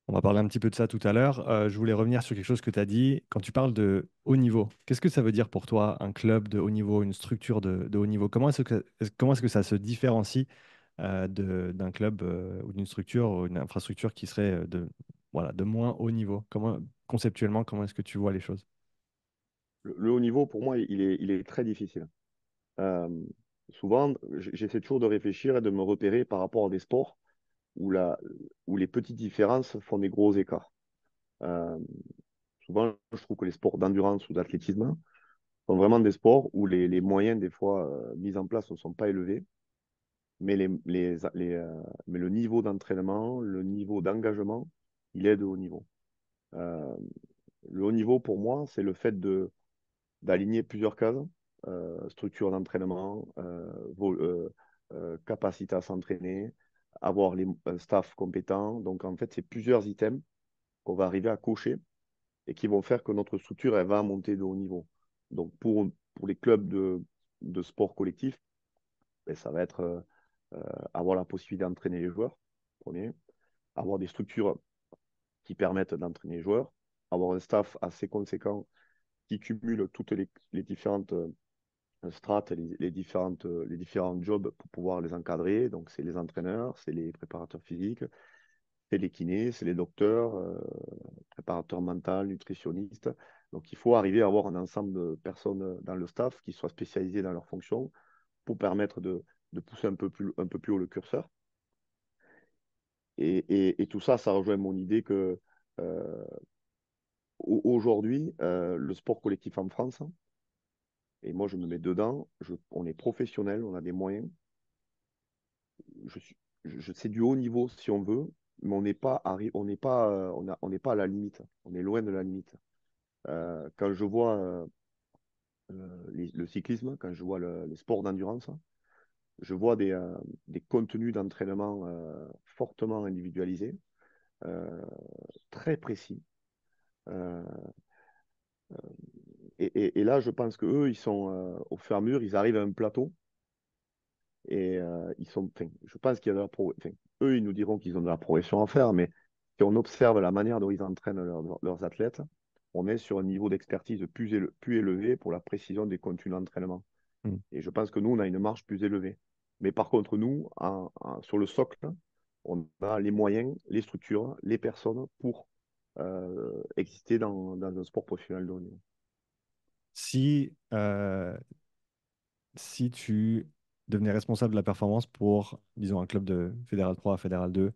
On va parler un petit peu de ça tout à l'heure. Je voulais revenir sur quelque chose que tu as dit. Quand tu parles de haut niveau, qu'est-ce que ça veut dire pour toi, un club de haut niveau, une structure de haut niveau? Comment est-ce que ça se différencie d'un club ou d'une structure ou une infrastructure qui serait voilà, de moins haut niveau? Conceptuellement, comment est-ce que tu vois les choses? Le haut niveau, pour moi, il est très difficile. Euh, Souvent, j'essaie toujours de réfléchir et de me repérer par rapport à des sports où, où les petites différences font des gros écarts. Euh, Souvent, je trouve que les sports d'endurance ou d'athlétisme sont vraiment des sports où les moyens, des fois, mis en place ne sont pas élevés, mais, mais le niveau d'entraînement, le niveau d'engagement, il est de haut niveau. Euh, le haut niveau, pour moi, c'est le fait d'aligner plusieurs cases, structure d'entraînement, capacité à s'entraîner, avoir un staff compétent. Donc, en fait, c'est plusieurs items qu'on va arriver à cocher et qui vont faire que notre structure, elle va monter de haut niveau. Donc, pour les clubs de sport collectif, ben, ça va être euh, avoir la possibilité d'entraîner les joueurs, premier, avoir des structures qui permettent d'entraîner les joueurs, avoir un staff assez conséquent qui cumule toutes les différentes strates, les différents jobs pour pouvoir les encadrer. Donc, c'est les entraîneurs, c'est les préparateurs physiques, c'est les kinés, c'est les docteurs, préparateurs mentaux, nutritionnistes. Donc, il faut arriver à avoir un ensemble de personnes dans le staff qui soient spécialisées dans leur fonction pour permettre de pousser un peu plus haut le curseur. Et tout ça, ça rejoint mon idée que euh, aujourd'hui, le sport collectif en France, et moi je me mets dedans, on est professionnel, on a des moyens, je suis, c'est du haut niveau si on veut, mais on n'est pas, on n'est pas à la limite. On est loin de la limite. Quand je vois le cyclisme, quand je vois les sports d'endurance, je vois des contenus d'entraînement fortement individualisés, euh, très précis. Euh, et là, je pense que eux, ils sont au fur et à mesure, ils arrivent à un plateau et ils sont. Enfin, je pense qu'il y a de la enfin, eux, ils nous diront qu'ils ont de la progression à faire, mais si on observe la manière dont ils entraînent leurs athlètes, on est sur un niveau d'expertise plus élevé pour la précision des contenus d'entraînement. Hmm. Et je pense que nous, on a une marge plus élevée. Mais par contre, nous, sur le socle, on a les moyens, les structures, les personnes pour exister dans un sport professionnel de haut niveau. Si, si tu devenais responsable de la performance pour, disons, un club de Fédéral 3 à Fédéral 2,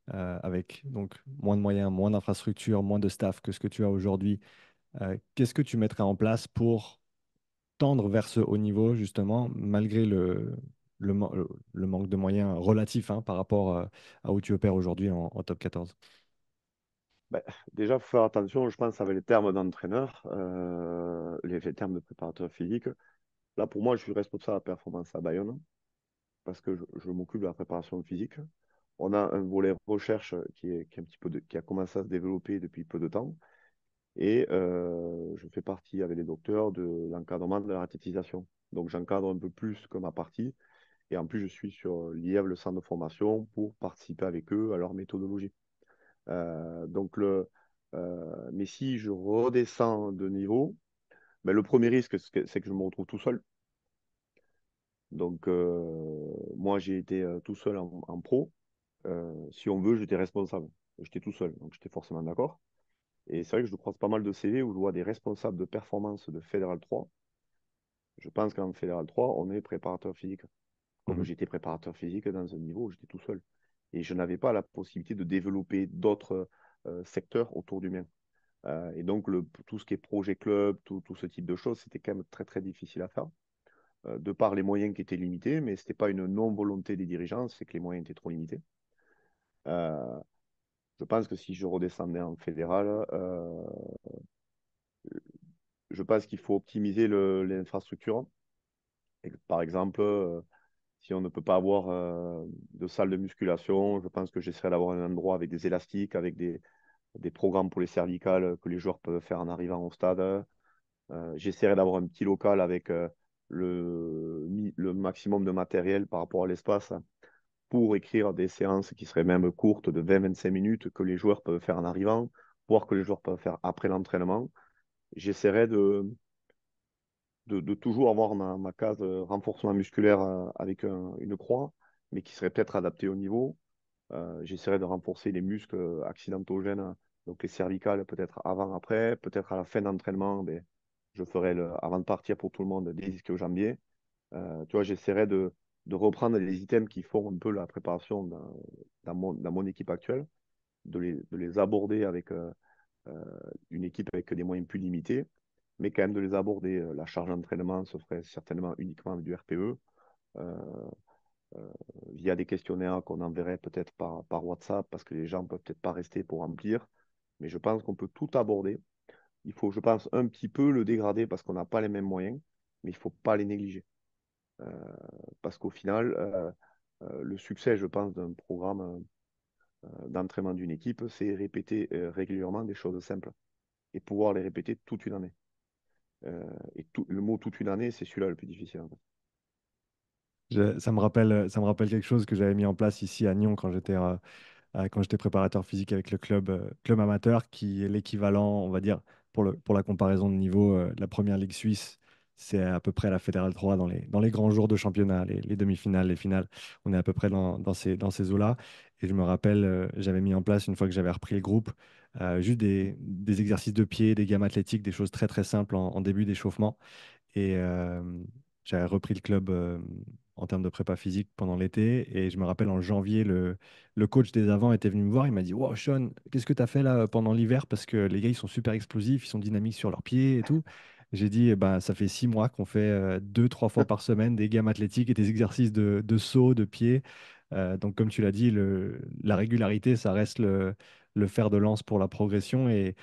avec donc moins de moyens, moins d'infrastructures, moins de staff que ce que tu as aujourd'hui, qu'est-ce que tu mettrais en place pour tendre vers ce haut niveau, justement, malgré le manque de moyens relatifs par rapport à où tu opères aujourd'hui en top 14? Ben, déjà, il faut faire attention, je pense, avec les termes d'entraîneur, les termes de préparateur physique. Là, pour moi, je suis responsable de la performance à Bayonne parce que je m'occupe de la préparation physique. On a un volet recherche qui est un petit peu qui a commencé à se développer depuis peu de temps. Et je fais partie avec les docteurs de l'encadrement de la ratétisation. Donc, j'encadre un peu plus que ma partie. Et en plus, je suis sur l'IEV, le centre de formation, pour participer avec eux à leur méthodologie. Donc, mais si je redescends de niveau, ben, le premier risque, c'est que je me retrouve tout seul. Donc, moi, j'ai été tout seul en pro. Si on veut, j'étais responsable. J'étais tout seul, donc j'étais forcément d'accord. Et c'est vrai que je croise pas mal de CV où je vois des responsables de performance de Fédéral 3. Je pense qu'en Fédéral 3, on est préparateur physique. Comme Mhm. j'étais préparateur physique dans un niveau où j'étais tout seul. Et je n'avais pas la possibilité de développer d'autres secteurs autour du mien. Et donc, tout ce qui est projet club, tout ce type de choses, c'était quand même très, très difficile à faire, de par les moyens qui étaient limités, mais ce n'était pas une non-volonté des dirigeants, c'est que les moyens étaient trop limités. Euh, je pense que si je redescendais en fédéral, je pense qu'il faut optimiser l'infrastructure. Par exemple, si on ne peut pas avoir de salle de musculation, je pense que j'essaierai d'avoir un endroit avec des élastiques, avec des programmes pour les cervicales que les joueurs peuvent faire en arrivant au stade. J'essaierai d'avoir un petit local avec le maximum de matériel par rapport à l'espace pour écrire des séances qui seraient même courtes de 20-25 minutes que les joueurs peuvent faire en arrivant, voire que les joueurs peuvent faire après l'entraînement. J'essaierai de toujours avoir ma case renforcement musculaire avec une croix, mais qui serait peut-être adaptée au niveau. J'essaierai de renforcer les muscles accidentogènes, donc les cervicales, peut-être avant, après, peut-être à la fin d'entraînement, ben, je ferai avant de partir pour tout le monde des ischio-jambiers. Tu vois, j'essaierai de reprendre les items qui font un peu la préparation dans mon équipe actuelle, de les aborder avec euh, une équipe avec des moyens plus limités, mais quand même de les aborder. La charge d'entraînement se ferait certainement uniquement avec du RPE, euh, euh, via des questionnaires qu'on enverrait peut-être par WhatsApp, parce que les gens peuvent peut-être pas rester pour remplir. Mais je pense qu'on peut tout aborder. Il faut, je pense, un petit peu le dégrader parce qu'on n'a pas les mêmes moyens, mais il ne faut pas les négliger. Euh, Parce qu'au final, le succès, je pense, d'un programme d'entraînement d'une équipe, c'est répéter régulièrement des choses simples et pouvoir les répéter toute une année. Et le mot toute une année, c'est celui-là le plus difficile, en fait. Ça me rappelle quelque chose que j'avais mis en place ici à Nyon quand j'étais préparateur physique avec le club amateur, qui est l'équivalent, on va dire, pour la comparaison de niveau, de la première ligue suisse, c'est à peu près la Fédérale 3 dans les grands jours de championnat, les demi-finales, les finales. On est à peu près dans ces eaux-là. Et je me rappelle, j'avais mis en place, une fois que j'avais repris le groupe, juste des exercices de pied, des gammes athlétiques, des choses très très simples en début d'échauffement. Et j'avais repris le club en termes de prépa physique pendant l'été. Et je me rappelle en janvier, le coach des avants était venu me voir. Il m'a dit: Wow, Sean, qu'est-ce que tu as fait là pendant l'hiver? Parce que les gars, ils sont super explosifs, ils sont dynamiques sur leurs pieds et tout. J'ai dit: Eh ben, ça fait 6 mois qu'on fait 2, 3 fois par semaine des gammes athlétiques et des exercices de saut, de pied. Donc, comme tu l'as dit, la régularité, ça reste le fer de lance pour la progression. Et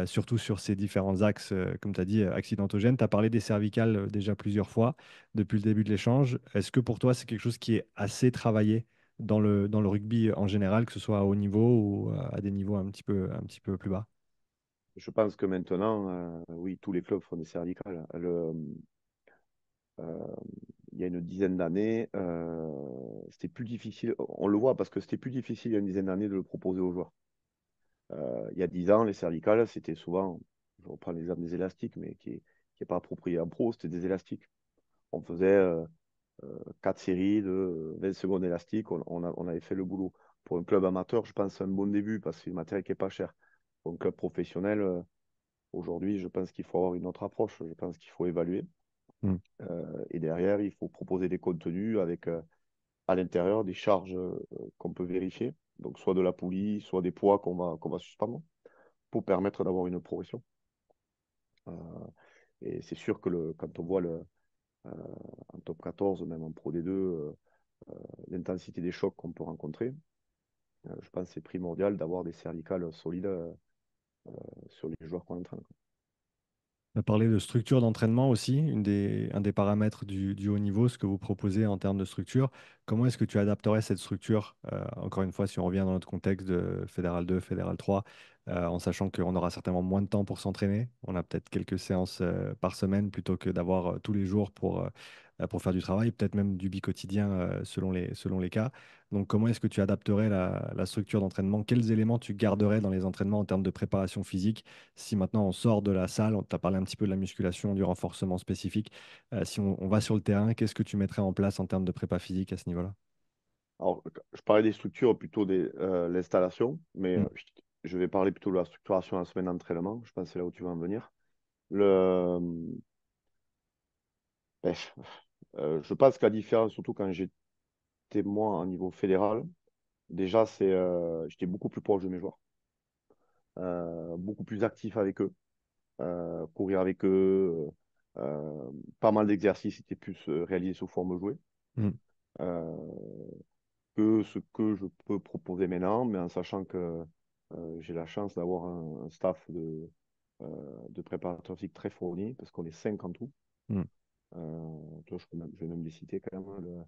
surtout sur ces différents axes, comme tu as dit, accidentogènes. Tu as parlé des cervicales déjà plusieurs fois depuis le début de l'échange. Est-ce que pour toi, c'est quelque chose qui est assez travaillé dans le rugby en général, que ce soit à haut niveau ou à des niveaux un petit peu plus bas? Je pense que maintenant, oui, tous les clubs font des cervicales. Euh, il y a une dizaine d'années, c'était plus difficile. On le voit parce que c'était plus difficile il y a une dizaine d'années de le proposer aux joueurs. Il y a 10 ans, les cervicales, c'était souvent, je reprends l'exemple des élastiques, mais qui n'est pas approprié en pro, c'était des élastiques. On faisait 4 séries de 20 secondes élastiques, on avait fait le boulot. Pour un club amateur, je pense que c'est un bon début parce que c'est une matériel qui n'est pas cher. Pour un club professionnel, aujourd'hui, je pense qu'il faut avoir une autre approche. Je pense qu'il faut évaluer. Hmm. Et derrière, il faut proposer des contenus avec à l'intérieur des charges qu'on peut vérifier. Donc, soit de la poulie, soit des poids qu'on va suspendre pour permettre d'avoir une progression. Euh, et c'est sûr que quand on voit euh, en top 14, même en Pro D2, l'intensité des chocs qu'on peut rencontrer, je pense que c'est primordial d'avoir des cervicales solides sur les joueurs qu'on entraîne. On a parlé de structure d'entraînement aussi, un des paramètres du haut niveau, ce que vous proposez en termes de structure. Comment est-ce que tu adapterais cette structure, encore une fois, si on revient dans notre contexte de Fédéral 2, Fédéral 3, en sachant qu'on aura certainement moins de temps pour s'entraîner. On a peut-être quelques séances par semaine plutôt que d'avoir tous les jours pour faire du travail, peut-être même du bi-quotidien selon les cas. Donc, comment est-ce que tu adapterais la structure d'entraînement? Quels éléments tu garderais dans les entraînements en termes de préparation physique? Si maintenant on sort de la salle, on t'a parlé un petit peu de la musculation, du renforcement spécifique. Si on va sur le terrain, qu'est-ce que tu mettrais en place en termes de prépa physique à ce niveau-là? Alors, je parlais des structures, plutôt de l'installation, mais Hmm. je vais parler plutôt de la structuration en semaine d'entraînement. Je pense que c'est là où tu vas en venir. Le, ben, je pense que la différence, surtout quand j'étais moi au niveau fédéral, déjà, j'étais beaucoup plus proche de mes joueurs, beaucoup plus actif avec eux, courir avec eux, pas mal d'exercices étaient plus réalisés sous forme jouée. Hmm. Euh, que ce que je peux proposer maintenant, mais en sachant que j'ai la chance d'avoir un staff de préparateurs physiques très fourni, parce qu'on est 5 en tout. Hmm. Tu vois, je vais même les citer quand même, hein.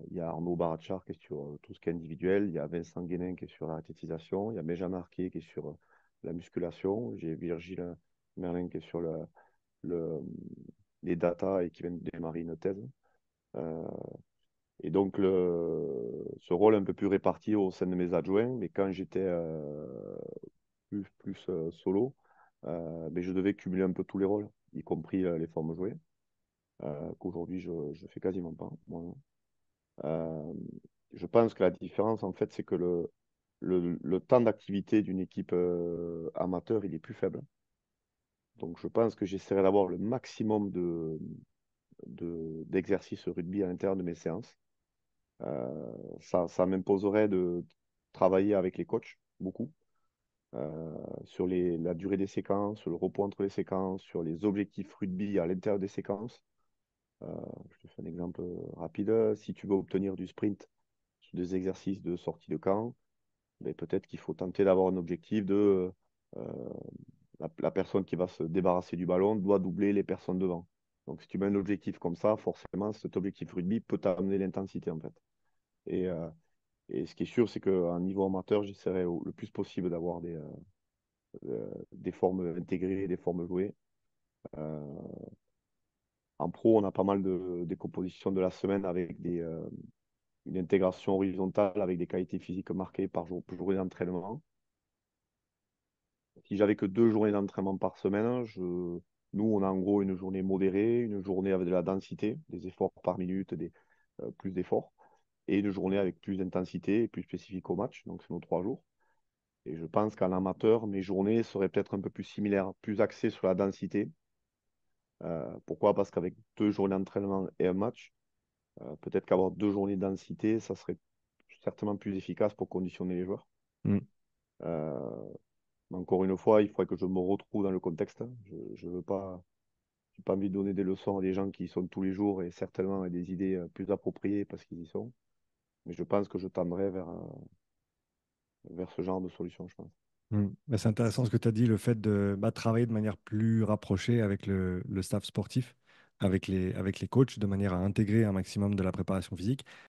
Il y a Arnaud Barachar qui est sur tout ce qui est individuel, il y a Vincent Guénin qui est sur la rététisation, il y a Benjamin Arquier qui est sur la musculation, j'ai Virgile Merlin qui est sur le, les data et qui vient de démarrer une thèse. Euh, Et donc, ce rôle un peu plus réparti au sein de mes adjoints, mais quand j'étais plus solo, mais je devais cumuler un peu tous les rôles, y compris les formes jouées, qu'aujourd'hui je fais quasiment pas, moi. Euh, je pense que la différence, en fait, c'est que le temps d'activité d'une équipe amateur, il est plus faible. Donc, je pense que j'essaierai d'avoir le maximum d'exercices rugby à l'intérieur de mes séances. Ça m'imposerait de travailler avec les coachs, beaucoup, sur la durée des séquences, sur le repos entre les séquences, sur les objectifs rugby à l'intérieur des séquences. Euh, je te fais un exemple rapide. Si tu veux obtenir du sprint sur des exercices de sortie de camp, ben, peut-être qu'il faut tenter d'avoir un objectif de euh, la personne qui va se débarrasser du ballon doit doubler les personnes devant. Donc, si tu mets un objectif comme ça, forcément, cet objectif rugby peut t'amener l'intensité, en fait. Et, euh, et ce qui est sûr, c'est qu'à un niveau amateur, j'essaierai le plus possible d'avoir des formes intégrées, des formes jouées. Euh, En pro, on a pas mal de décomposition de la semaine avec une intégration horizontale avec des qualités physiques marquées par journée d'entraînement. Si j'avais que 2 journées d'entraînement par semaine, nous, on a en gros une journée modérée, une journée avec de la densité, des efforts par minute, plus d'efforts, et une journée avec plus d'intensité et plus spécifique au match. Donc, c'est nos 3 jours. Et je pense qu'en amateur, mes journées seraient peut-être un peu plus similaires, plus axées sur la densité. Pourquoi? Parce qu'avec 2 journées d'entraînement et un match, peut-être qu'avoir 2 journées de densité, ça serait certainement plus efficace pour conditionner les joueurs. Mm. Euh, mais encore une fois, il faudrait que je me retrouve dans le contexte. Je veux pas, j'ai pas envie de donner des leçons à des gens qui y sont tous les jours et certainement avec des idées plus appropriées parce qu'ils y sont. Mais je pense que je tendrai vers ce genre de solution, je pense. Mm. Mais c'est intéressant ce que tu as dit, le fait de travailler de manière plus rapprochée avec le staff sportif, avec les coachs, de manière à intégrer un maximum de la préparation physique.